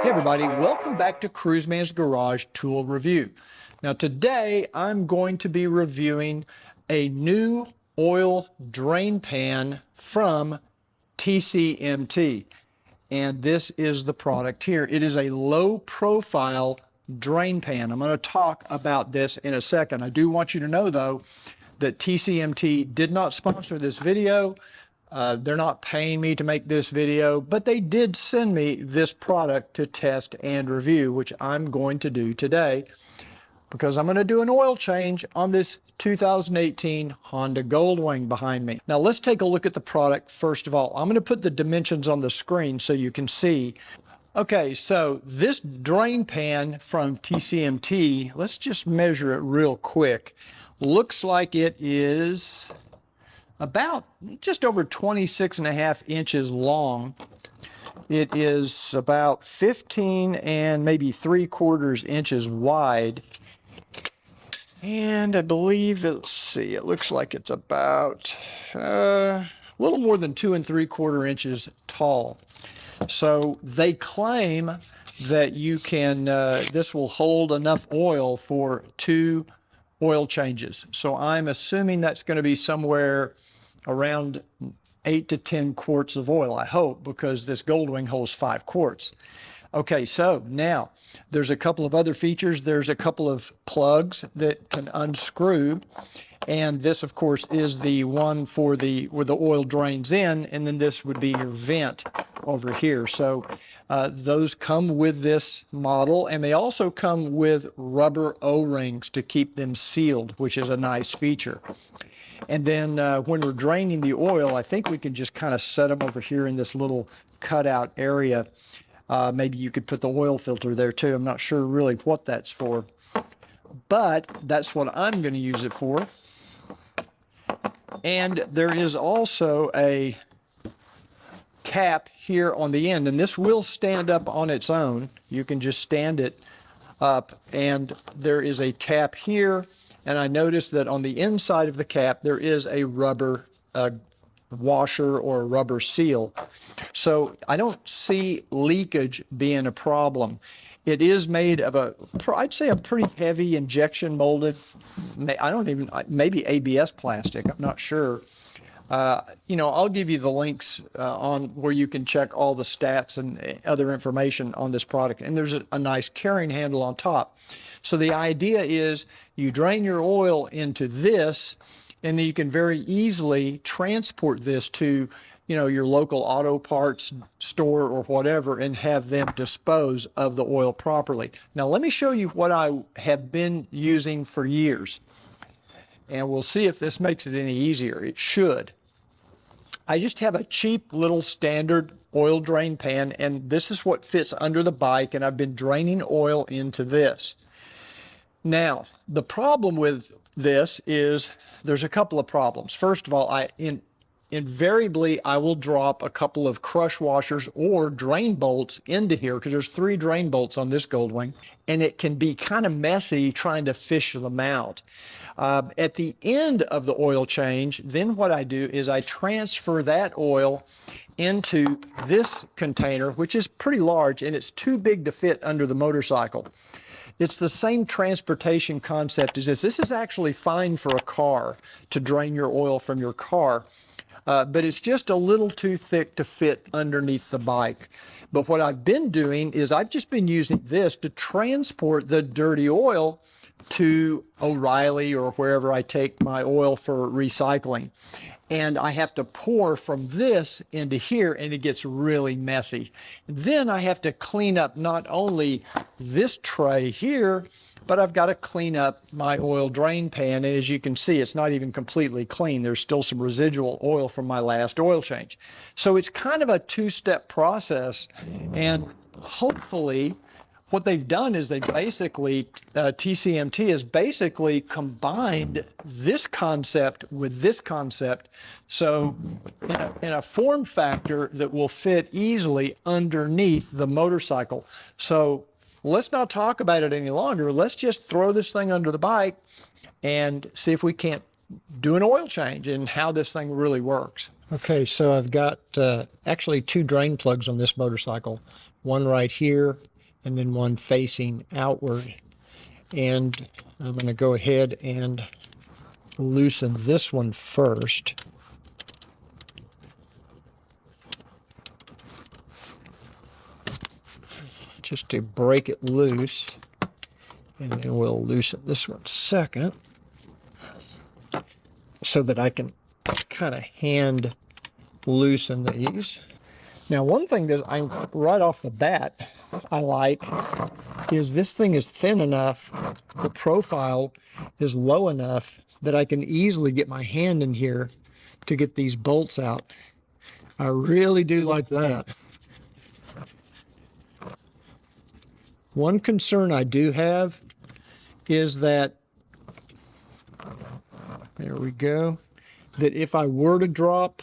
Hey everybody, welcome back to Cruiseman's Garage Tool Review. Now today I'm going to be reviewing a new oil drain pan from TCMT. And this is the product here. It is a low profile drain pan. I'm going to talk about this in a second. I do want you to know though that TCMT did not sponsor this video. They're not paying me to make this video, but they did send me this product to test and review, which I'm going to do today because I'm going to do an oil change on this 2018 Honda Goldwing behind me. Now let's take a look at the product first of all. I'm going to put the dimensions on the screen so you can see. Okay, so this drain pan from TCMT, let's just measure it real quick. Looks like it is about just over 26.5 inches long. It is about 15 and maybe 3/4 inches wide. And I believe, let's see, it looks like it's about a little more than 2 3/4 inches tall. So they claim that you can, this will hold enough oil for 2 oil changes. So I'm assuming that's going to be somewhere around 8 to 10 quarts of oil, I hope, because this Goldwing holds 5 quarts. Okay, so now there's a couple of other features. There's a couple of plugs that can unscrew. And this, of course, is the one for where the oil drains in, and then this would be your vent over here. So those come with this model, and they also come with rubber O-rings to keep them sealed, which is a nice feature. And then when we're draining the oil, I think we can just kind of set them over here in this little cutout area. Maybe you could put the oil filter there too. I'm not sure really what that's for, but that's what I'm going to use it for. And there is also a cap here on the end, and this will stand up on its own. You can just stand it up, and there is a cap here. And I noticed that on the inside of the cap, there is a rubber washer or a rubber seal. So I don't see leakage being a problem. It is made of I'd say a pretty heavy injection molded, maybe ABS plastic, I'm not sure. You know, I'll give you the links on where you can check all the stats and other information on this product. And there's a nice carrying handle on top. So the idea is you drain your oil into this, and then you can very easily transport this to, you know, your local auto parts store or whatever, and have them dispose of the oil properly. Now let me show you what I have been using for years, and we'll see if this makes it any easier. It should. I just have a cheap little standard oil drain pan, and this is what fits under the bike, and I've been draining oil into this. Now, the problem with this is there's a couple of problems. First of all, invariably I will drop a couple of crush washers or drain bolts into here, because there's 3 drain bolts on this Goldwing, and it can be kind of messy trying to fish them out. At the end of the oil change, then what I do is I transfer that oil into this container, which is pretty large, and it's too big to fit under the motorcycle. It's the same transportation concept as this. This is actually fine for a car to drain your oil from your car, but it's just a little too thick to fit underneath the bike. But what I've been doing is I've just been using this to transport the dirty oil to O'Reilly or wherever I take my oil for recycling. And I have to pour from this into here, and it gets really messy. Then I have to clean up not only this tray here, but I've got to clean up my oil drain pan. And as you can see, it's not even completely clean. There's still some residual oil from my last oil change. So it's kind of a 2-step process, and hopefully what they've done is they basically, TCMT has basically combined this concept with this concept, so in a form factor that will fit easily underneath the motorcycle. So let's not talk about it any longer. Let's just throw this thing under the bike and see if we can't do an oil change and how this thing really works. Okay, so I've got actually 2 drain plugs on this motorcycle. One right here and then one facing outward. And I'm going to go ahead and loosen this one first. Just to break it loose. And then we'll loosen this one second, so that I can kind of hand loosen these. Now, one thing that I'm right off the bat I like is this thing is thin enough, the profile is low enough that I can easily get my hand in here to get these bolts out. I really do like that. One concern I do have is that, there we go, that if I were to drop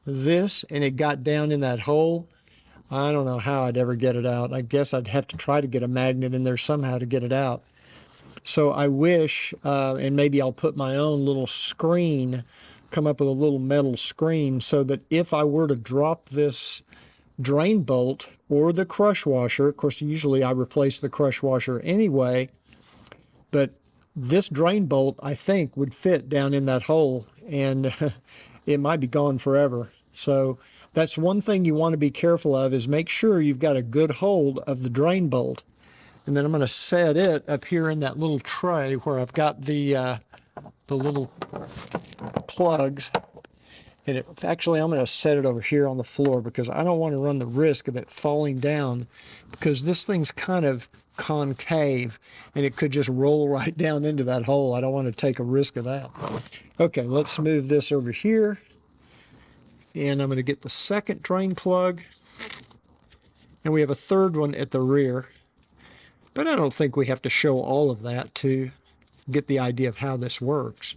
this and it got down in that hole, I don't know how I'd ever get it out. I guess I'd have to try to get a magnet in there somehow to get it out. So I wish, and maybe I'll put my own little screen, come up with a little metal screen, so that if I were to drop this drain bolt or the crush washer, of course usually I replace the crush washer anyway, but this drain bolt I think would fit down in that hole, and it might be gone forever. So that's one thing you want to be careful of, is make sure you've got a good hold of the drain bolt. And then I'm going to set it up here in that little tray where I've got the little plugs. And actually, I'm going to set it over here on the floor because I don't want to run the risk of it falling down, because this thing's kind of concave and it could just roll right down into that hole. I don't want to take a risk of that. Okay, let's move this over here. And I'm going to get the second drain plug. And we have a third one at the rear. But I don't think we have to show all of that to get the idea of how this works.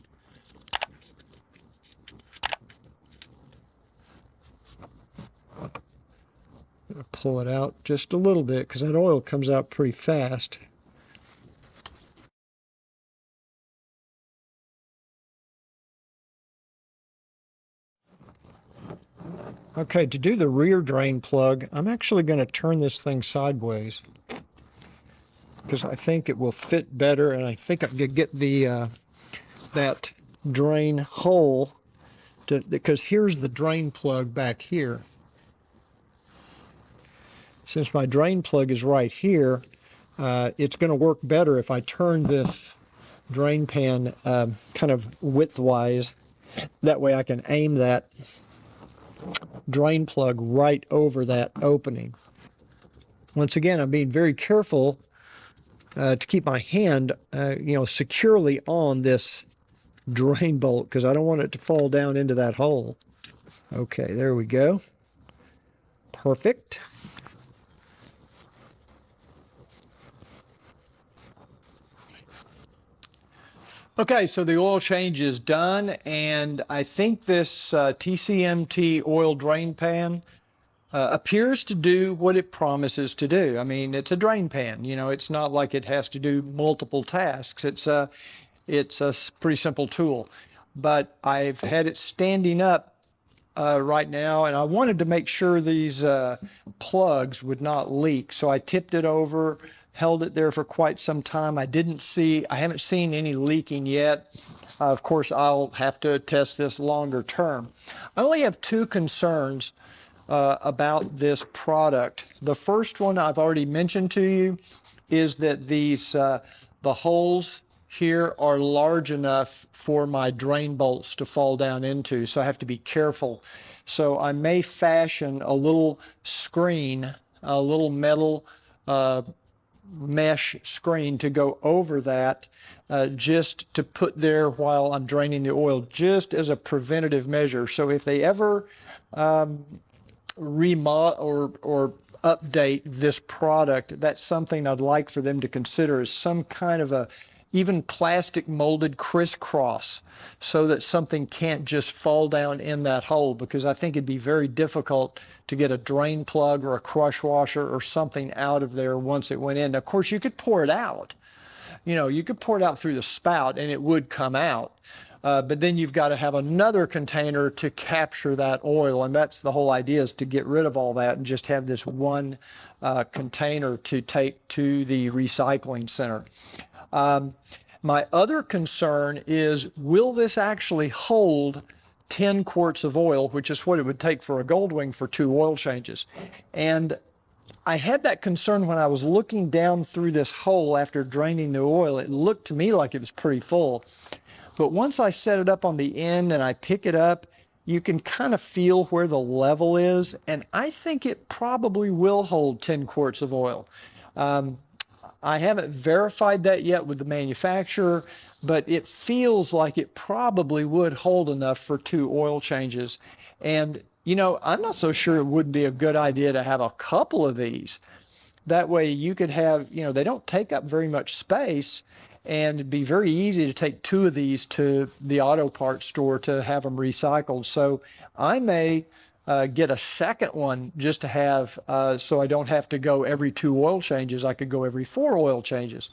Pull it out just a little bit because that oil comes out pretty fast. Okay, to do the rear drain plug, I'm actually going to turn this thing sideways because I think it will fit better, and I think I could get the that drain hole to, because here's the drain plug back here. Since my drain plug is right here, it's going to work better if I turn this drain pan kind of widthwise. That way I can aim that drain plug right over that opening. Once again, I'm being very careful to keep my hand securely on this drain bolt because I don't want it to fall down into that hole. Okay, there we go. Perfect. Okay, so the oil change is done, and I think this TCMT oil drain pan appears to do what it promises to do. I mean, it's a drain pan. You know, it's not like it has to do multiple tasks. It's a pretty simple tool. But I've had it standing up right now, and I wanted to make sure these plugs would not leak. So I tipped it over, held it there for quite some time. I haven't seen any leaking yet. Of course, I'll have to test this longer term. I only have two concerns about this product. The first one I've already mentioned to you is that these the holes here are large enough for my drain bolts to fall down into, so I have to be careful. So I may fashion a little screen, a little metal mesh screen to go over that, just to put there while I'm draining the oil, just as a preventative measure. So if they ever remodel or update this product, that's something I'd like for them to consider, as some kind of a even plastic molded crisscross, so that something can't just fall down in that hole, because I think it'd be very difficult to get a drain plug or a crush washer or something out of there once it went in. Now, of course, you could pour it out. You know, you could pour it out through the spout and it would come out. But then you've got to have another container to capture that oil. And that's the whole idea, is to get rid of all that and just have this one container to take to the recycling center. My other concern is, will this actually hold 10 quarts of oil, which is what it would take for a Goldwing for 2 oil changes? And I had that concern when I was looking down through this hole after draining the oil. It looked to me like it was pretty full. But once I set it up on the end and I pick it up, you can kind of feel where the level is. And I think it probably will hold 10 quarts of oil. I haven't verified that yet with the manufacturer, but it feels like it probably would hold enough for 2 oil changes. And, you know, I'm not so sure it would be a good idea to have a couple of these. That way you could have, you know, they don't take up very much space, and it'd be very easy to take 2 of these to the auto parts store to have them recycled. So I may get a second one just to have, so I don't have to go every 2 oil changes. I could go every 4 oil changes.